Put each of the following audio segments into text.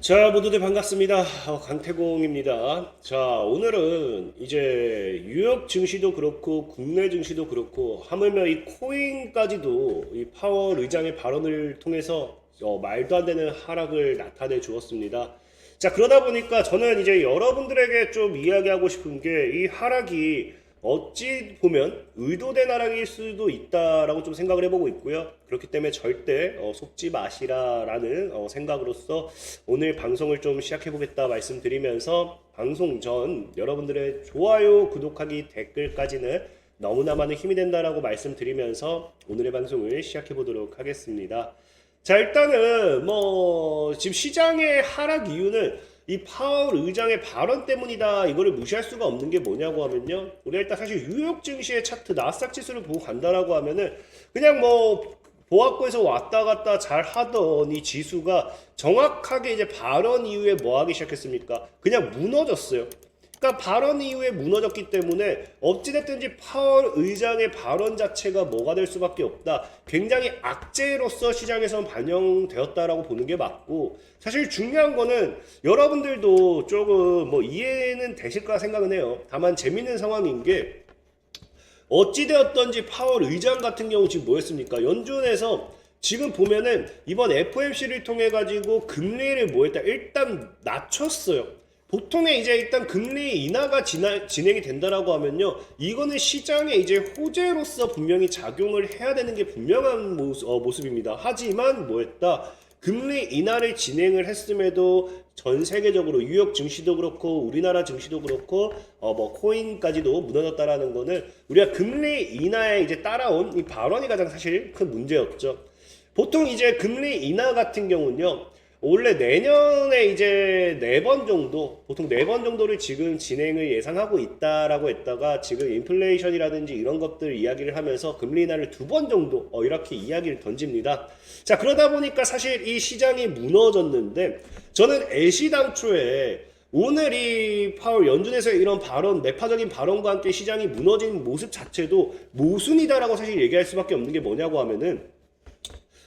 자, 모두들 반갑습니다. 강태공입니다. 자, 오늘은 이제 유럽 증시도 그렇고 국내 증시도 그렇고 하물며 이 코인까지도 이 파월 의장의 발언을 통해서 말도 안 되는 하락을 나타내 주었습니다. 자, 그러다 보니까 저는 이제 여러분들에게 좀 이야기하고 싶은 게 이 하락이 어찌 보면 의도된 하락일 수도 있다라고 좀 생각을 해보고 있고요. 그렇기 때문에 절대 속지 마시라라는 생각으로서 오늘 방송을 좀 시작해보겠다 말씀드리면서 방송 전 여러분들의 좋아요, 구독하기, 댓글까지는 너무나 많은 힘이 된다라고 말씀드리면서 오늘의 방송을 시작해보도록 하겠습니다. 자, 일단은 지금 시장의 하락 이유는 이 파월 의장의 발언 때문이다, 이거를 무시할 수가 없는 게 뭐냐고 하면요, 우리가 일단 사실 뉴욕 증시의 차트 나스닥 지수를 보고 간다라고 하면은 그냥 보합고에서 왔다 갔다 잘 하던 이 지수가 정확하게 이제 발언 이후에 뭐 하기 시작했습니까? 그냥 무너졌어요. 그러니까 발언 이후에 무너졌기 때문에 어찌됐든지 파월 의장의 발언 자체가 뭐가 될 수밖에 없다. 굉장히 악재로서 시장에선 반영되었다라고 보는 게 맞고, 사실 중요한 거는 여러분들도 조금 이해는 되실 거라 생각은 해요. 다만 재밌는 상황인 게 어찌되었던지 파월 의장 같은 경우 지금 뭐했습니까? 연준에서 지금 보면은 이번 FOMC를 통해 가지고 금리를 뭐했다? 일단 낮췄어요. 보통의 이제 일단 금리 인하가 진행이 된다라고 하면요, 이거는 시장에 이제 호재로서 분명히 작용을 해야 되는 게 분명한 모습입니다. 하지만 뭐했다? 금리 인하를 진행을 했음에도 전 세계적으로 뉴욕 증시도 그렇고 우리나라 증시도 그렇고 코인까지도 무너졌다라는 거는 우리가 금리 인하에 이제 따라온 이 발언이 가장 사실 큰 문제였죠. 보통 이제 금리 인하 같은 경우는요, 원래 내년에 이제 4번 정도, 보통 4번 정도를 지금 진행을 예상하고 있다라고 했다가 지금 인플레이션이라든지 이런 것들 이야기를 하면서 금리 인하를 2번 정도 이렇게 이야기를 던집니다. 자, 그러다 보니까 사실 이 시장이 무너졌는데, 저는 애시당초에 오늘 이 파월 연준에서 이런 발언, 매파적인 발언과 함께 시장이 무너진 모습 자체도 모순이다라고 사실 얘기할 수밖에 없는 게 뭐냐고 하면은,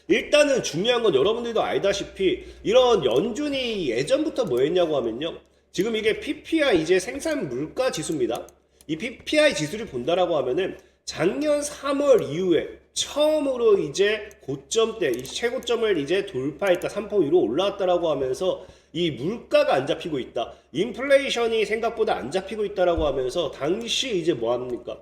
일단은 중요한 건 여러분들도 알다시피 이런 연준이 예전부터 뭐 했냐고 하면요, 지금 이게 PPI 이제 생산 물가 지수입니다. 이 PPI 지수를 본다라고 하면은 작년 3월 이후에 처음으로 이제 고점대, 이 최고점을 이제 돌파했다, 3% 위로 올라왔다라고 하면서 이 물가가 안 잡히고 있다, 인플레이션이 생각보다 안 잡히고 있다라고 하면서 당시 이제 뭐 합니까?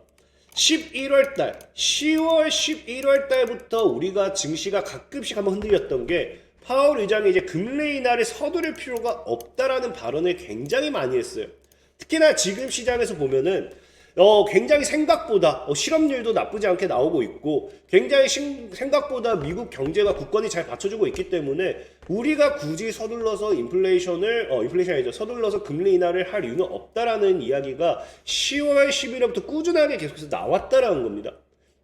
11월 달, 10월, 11월 달부터 우리가 증시가 가끔씩 한번 흔들렸던 게, 파월 의장이 이제 금리 인하를 서두를 필요가 없다라는 발언을 굉장히 많이 했어요. 특히나 지금 시장에서 보면은 굉장히 생각보다 실업률도 나쁘지 않게 나오고 있고, 굉장히 생각보다 미국 경제가 국권이 잘 받쳐주고 있기 때문에 우리가 굳이 서둘러서 인플레이션이 아니죠, 서둘러서 금리 인하를 할 이유는 없다라는 이야기가 10월 11월부터 꾸준하게 계속해서 나왔다라는 겁니다.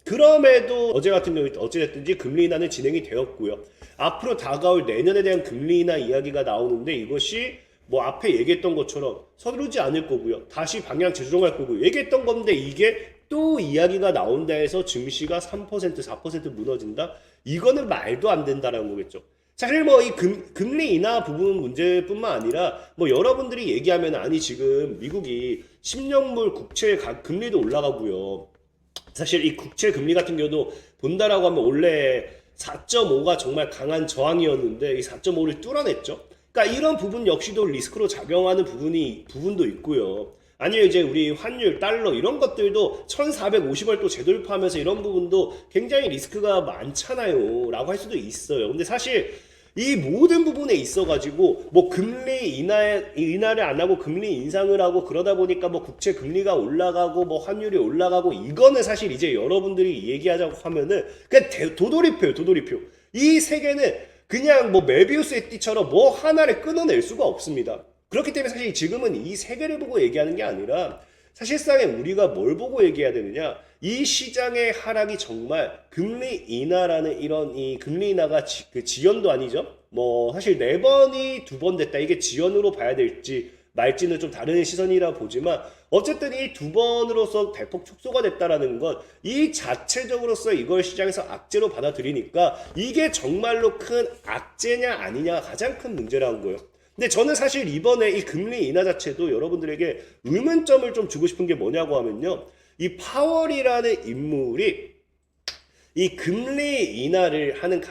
그럼에도 어제 같은 경우 어찌됐든지 금리 인하는 진행이 되었고요. 앞으로 다가올 내년에 대한 금리 인하 이야기가 나오는데, 이것이 앞에 얘기했던 것처럼 서두르지 않을 거고요, 다시 방향 재조정할 거고요, 얘기했던 건데 이게 또 이야기가 나온다 해서 증시가 3% 4% 무너진다? 이거는 말도 안 된다라는 거겠죠. 사실 이 금리 인하 부분 문제뿐만 아니라 여러분들이 얘기하면, 아니 지금 미국이 10년물 국채 금리도 올라가고요, 사실 이 국채 금리 같은 경우도 본다라고 하면 원래 4.5가 정말 강한 저항이었는데 이 4.5를 뚫어냈죠. 그러니까 이런 부분 역시도 리스크로 작용하는 부분도 있고요. 아니면 이제 우리 환율, 달러 이런 것들도 1450을 또 재돌파하면서 이런 부분도 굉장히 리스크가 많잖아요 라고 할 수도 있어요. 근데 사실 이 모든 부분에 있어가지고 금리 인하를 안 하고 금리 인상을 하고 그러다 보니까 국채 금리가 올라가고 환율이 올라가고, 이거는 사실 이제 여러분들이 얘기하자고 하면은 그냥 도돌이표예요, 도돌이표. 이 세계는 그냥 메비우스의 띠처럼 하나를 끊어낼 수가 없습니다. 그렇기 때문에 사실 지금은 이 세계를 보고 얘기하는 게 아니라 사실상에 우리가 뭘 보고 얘기해야 되느냐, 이 시장의 하락이 정말 금리 인하라는 이런 이 금리 인하가 지연도 아니죠. 사실 4번이 2번 됐다, 이게 지연으로 봐야 될지 말지는 좀 다른 시선이라 보지만, 어쨌든 이 2번으로서 대폭 축소가 됐다라는 것, 이 자체적으로서 이걸 시장에서 악재로 받아들이니까 이게 정말로 큰 악재냐 아니냐가 가장 큰 문제라는 거예요. 근데 저는 사실 이번에 이 금리 인하 자체도 여러분들에게 의문점을 좀 주고 싶은 게 뭐냐고 하면요. 이 파월이라는 인물이 이 금리 인하를 하는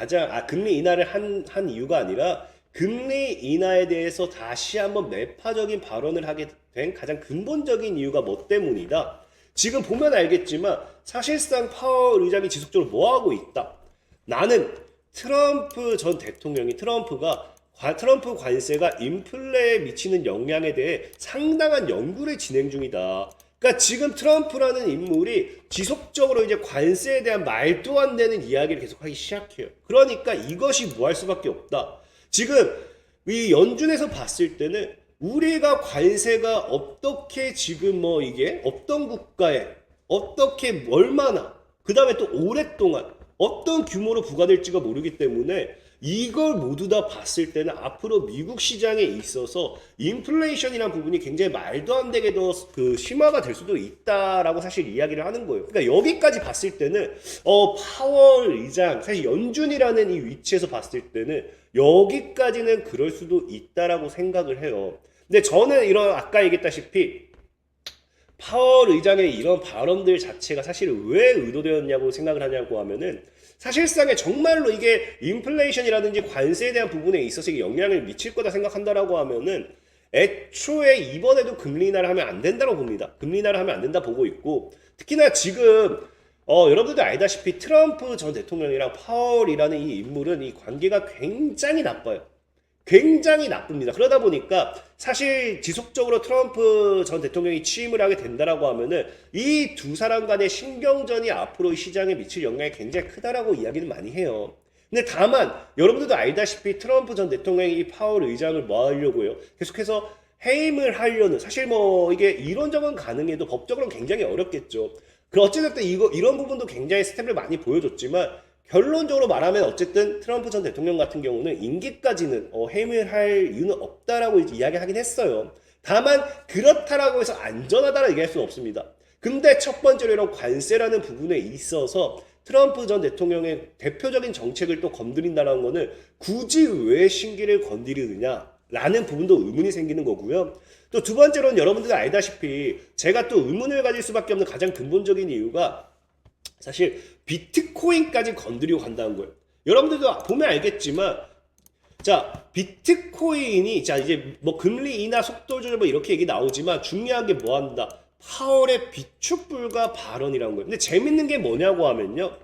금리 인하를 한 이유가 아니라 금리 인하에 대해서 다시 한번 매파적인 발언을 하게 된 가장 근본적인 이유가 뭐 때문이다. 지금 보면 알겠지만 사실상 파월 의장이 지속적으로 뭐 하고 있다. 나는 트럼프 전 대통령이 트럼프 관세가 인플레에 미치는 영향에 대해 상당한 연구를 진행 중이다. 그러니까 지금 트럼프라는 인물이 지속적으로 이제 관세에 대한 말도 안 되는 이야기를 계속하기 시작해요. 그러니까 이것이 뭐 할 수밖에 없다. 지금 이 연준에서 봤을 때는 우리가 관세가 어떻게 지금 뭐 이게 어떤 국가에 어떻게 얼마나 그 다음에 또 오랫동안 어떤 규모로 부과될지가 모르기 때문에 이걸 모두 다 봤을 때는 앞으로 미국 시장에 있어서 인플레이션이라는 부분이 굉장히 말도 안 되게 더 그 심화가 될 수도 있다라고 사실 이야기를 하는 거예요. 그러니까 여기까지 봤을 때는 파월 의장 사실 연준이라는 이 위치에서 봤을 때는 여기까지는 그럴 수도 있다라고 생각을 해요. 근데 저는 이런 아까 얘기했다시피 파월 의장의 이런 발언들 자체가 사실 왜 의도되었냐고 생각을 하냐고 하면은 사실상에 정말로 이게 인플레이션이라든지 관세에 대한 부분에 있어서 영향을 미칠 거다 생각한다라고 하면은 애초에 이번에도 금리 인하를 하면 안 된다고 봅니다. 금리 인하를 하면 안 된다 보고 있고 특히나 지금 여러분들도 알다시피 트럼프 전 대통령이랑 파월이라는 이 인물은 이 관계가 굉장히 나빠요. 굉장히 나쁩니다. 그러다 보니까 사실 지속적으로 트럼프 전 대통령이 취임을 하게 된다라고 하면은 이 두 사람 간의 신경전이 앞으로 이 시장에 미칠 영향이 굉장히 크다라고 이야기는 많이 해요. 근데 다만 여러분들도 알다시피 트럼프 전 대통령이 이 파월 의장을 뭐 하려고요? 계속해서 해임을 하려는 사실 뭐 이게 이론적은 가능해도 법적으로는 굉장히 어렵겠죠. 그 어찌됐든 이런 부분도 굉장히 스텝을 많이 보여줬지만 결론적으로 말하면 어쨌든 트럼프 전 대통령 같은 경우는 임기까지는 해임을 할 이유는 없다라고 이야기하긴 했어요. 다만 그렇다라고 해서 안전하다라 얘기할 수는 없습니다. 근데 첫 번째로 이런 관세라는 부분에 있어서 트럼프 전 대통령의 대표적인 정책을 또 건드린다는 거는 굳이 왜 신기를 건드리느냐라는 부분도 의문이 생기는 거고요. 또 두 번째로는 여러분들 알다시피 제가 또 의문을 가질 수밖에 없는 가장 근본적인 이유가 사실 비트코인까지 건드리고 간다는 거예요. 여러분들도 보면 알겠지만 자 비트코인이 자 이제 뭐 금리 인하 속도 조절 뭐 이렇게 얘기 나오지만 중요한 게 뭐 한다. 파월의 비축 불가 발언이라는 거예요. 근데 재밌는 게 뭐냐고 하면요.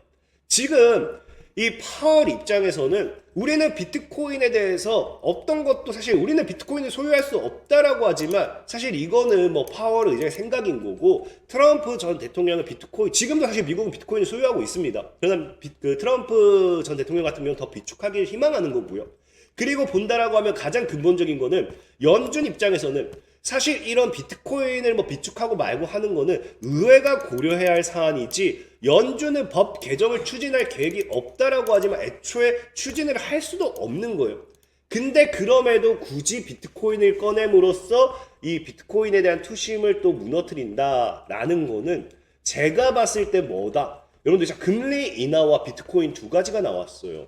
지금 이 파월 입장에서는 우리는 비트코인에 대해서 어떤 것도 사실 우리는 비트코인을 소유할 수 없다라고 하지만 사실 이거는 뭐 파월 의장의 생각인 거고 트럼프 전 대통령은 비트코인 지금도 사실 미국은 비트코인을 소유하고 있습니다. 그러나 트럼프 전 대통령 같은 경우는 더 비축하기를 희망하는 거고요. 그리고 본다라고 하면 가장 근본적인 거는 연준 입장에서는 사실 이런 비트코인을 뭐 비축하고 말고 하는 거는 의회가 고려해야 할 사안이지 연준은 법 개정을 추진할 계획이 없다라고 하지만 애초에 추진을 할 수도 없는 거예요. 근데 그럼에도 굳이 비트코인을 꺼냄으로써 이 비트코인에 대한 투심을 또 무너뜨린다라는 거는 제가 봤을 때 뭐다? 여러분들 자 금리 인하와 비트코인 두 가지가 나왔어요.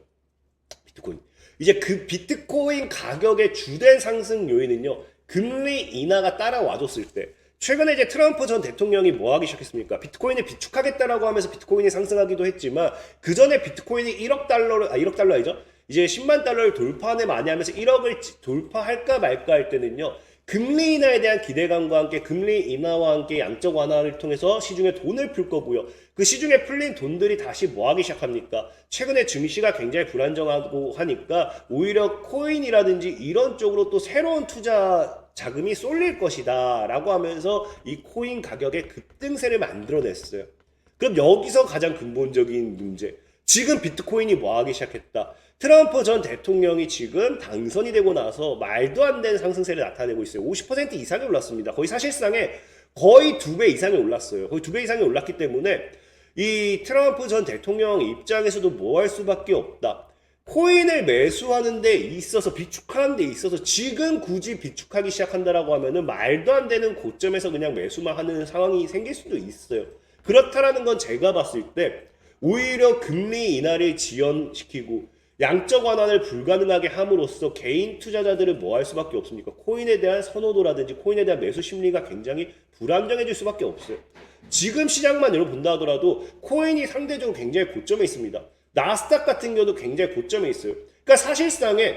비트코인. 이제 그 비트코인 가격의 주된 상승 요인은요. 금리 인하가 따라와줬을 때 최근에 이제 트럼프 전 대통령이 뭐 하기 시작했습니까? 비트코인을 비축하겠다라고 하면서 비트코인이 상승하기도 했지만 그 전에 비트코인이 1억 달러 아니죠? 이제 10만 달러를 돌파하네 많이 하면서 1억을 돌파할까 말까 할 때는요. 금리 인하에 대한 기대감과 함께 금리 인하와 함께 양적 완화를 통해서 시중에 돈을 풀 거고요. 그 시중에 풀린 돈들이 다시 뭐 하기 시작합니까? 최근에 증시가 굉장히 불안정하고 하니까 오히려 코인이라든지 이런 쪽으로 또 새로운 투자 자금이 쏠릴 것이다 라고 하면서 이 코인 가격의 급등세를 만들어냈어요. 그럼 여기서 가장 근본적인 문제 지금 비트코인이 뭐 하기 시작했다. 트럼프 전 대통령이 지금 당선이 되고 나서 말도 안 되는 상승세를 나타내고 있어요. 50% 이상이 올랐습니다. 거의 사실상에 거의 2배 이상이 올랐어요. 거의 2배 이상이 올랐기 때문에 이 트럼프 전 대통령 입장에서도 뭐 할 수밖에 없다. 코인을 매수하는 데 있어서 비축하는 데 있어서 지금 굳이 비축하기 시작한다라고 하면은 말도 안 되는 고점에서 그냥 매수만 하는 상황이 생길 수도 있어요. 그렇다라는 건 제가 봤을 때 오히려 금리 인하를 지연시키고 양적 완환을 불가능하게 함으로써 개인 투자자들은 뭐 할 수밖에 없습니까? 코인에 대한 선호도라든지 코인에 대한 매수 심리가 굉장히 불안정해질 수밖에 없어요. 지금 시장만 여러분 본다 하더라도 코인이 상대적으로 굉장히 고점에 있습니다. 나스닥 같은 경우도 굉장히 고점에 있어요. 그러니까 사실상에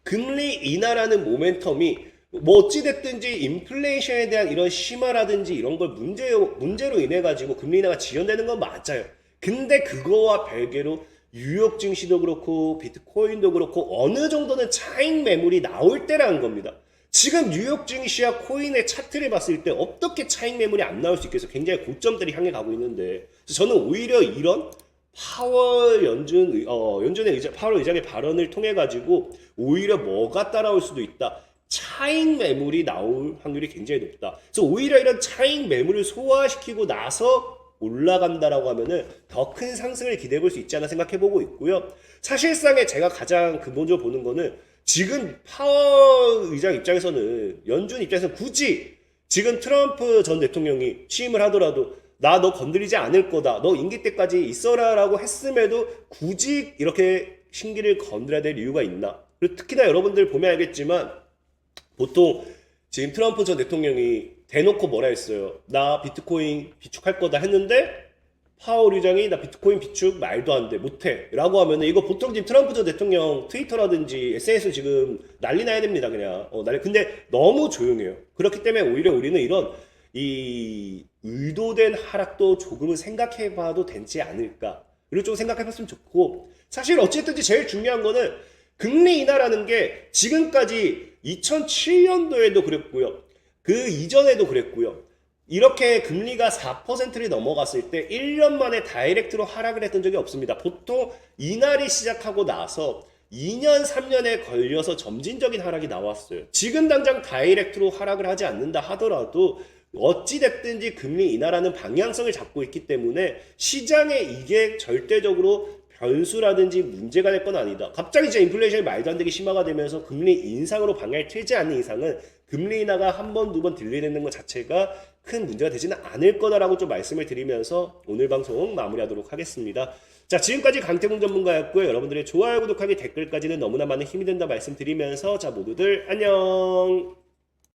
금리 인하라는 모멘텀이 뭐 어찌됐든지 인플레이션에 대한 이런 심화라든지 이런 걸 문제로 인해 가지고 금리 인하가 지연되는 건 맞아요. 근데 그거와 별개로 뉴욕 증시도 그렇고 비트코인도 그렇고 어느 정도는 차익 매물이 나올 때라는 겁니다. 지금 뉴욕 증시와 코인의 차트를 봤을 때 어떻게 차익 매물이 안 나올 수 있겠어요? 굉장히 고점들이 향해 가고 있는데 저는 오히려 이런 파월 연준의 파월 의장의 발언을 통해 가지고 오히려 뭐가 따라올 수도 있다. 차익 매물이 나올 확률이 굉장히 높다. 그래서 오히려 이런 차익 매물을 소화시키고 나서 올라간다라고 하면은 더 큰 상승을 기대해 볼 수 있지 않나 생각해 보고 있고요. 사실상에 제가 가장 근본적으로 보는 거는 지금 파월 의장 입장에서는 연준 입장에서는 굳이 지금 트럼프 전 대통령이 취임을 하더라도 나 너 건드리지 않을 거다. 너 임기 때까지 있어라라고 했음에도 굳이 이렇게 신기를 건드려야 될 이유가 있나? 그리고 특히나 여러분들 보면 알겠지만 보통 지금 트럼프 전 대통령이 대놓고 뭐라 했어요? 나 비트코인 비축할 거다 했는데 파월 의장이 나 비트코인 비축 말도 안 돼, 못해 라고 하면은 이거 보통 지금 트럼프 전 대통령 트위터라든지 SNS 지금 난리 나야 됩니다. 그냥 근데 너무 조용해요. 그렇기 때문에 오히려 우리는 이런 이 의도된 하락도 조금은 생각해 봐도 되지 않을까. 이걸 좀 생각해 봤으면 좋고, 사실 어쨌든지 제일 중요한 거는 금리 인하라는 게 지금까지 2007년도에도 그랬고요. 그 이전에도 그랬고요. 이렇게 금리가 4%를 넘어갔을 때 1년 만에 다이렉트로 하락을 했던 적이 없습니다. 보통 인하를 시작하고 나서 2년, 3년에 걸려서 점진적인 하락이 나왔어요. 지금 당장 다이렉트로 하락을 하지 않는다 하더라도 어찌됐든지 금리 인하라는 방향성을 잡고 있기 때문에 시장에 이게 절대적으로 변수라든지 문제가 될 건 아니다. 갑자기 이제 인플레이션이 말도 안 되게 심화가 되면서 금리 인상으로 방향을 틀지 않는 이상은 금리 인하가 한 번, 두 번 들리는 것 자체가 큰 문제가 되지는 않을 거다라고 좀 말씀을 드리면서 오늘 방송 마무리하도록 하겠습니다. 자, 지금까지 강태공 전문가였고요. 여러분들의 좋아요, 구독하기, 댓글까지는 너무나 많은 힘이 된다 말씀드리면서 자, 모두들 안녕.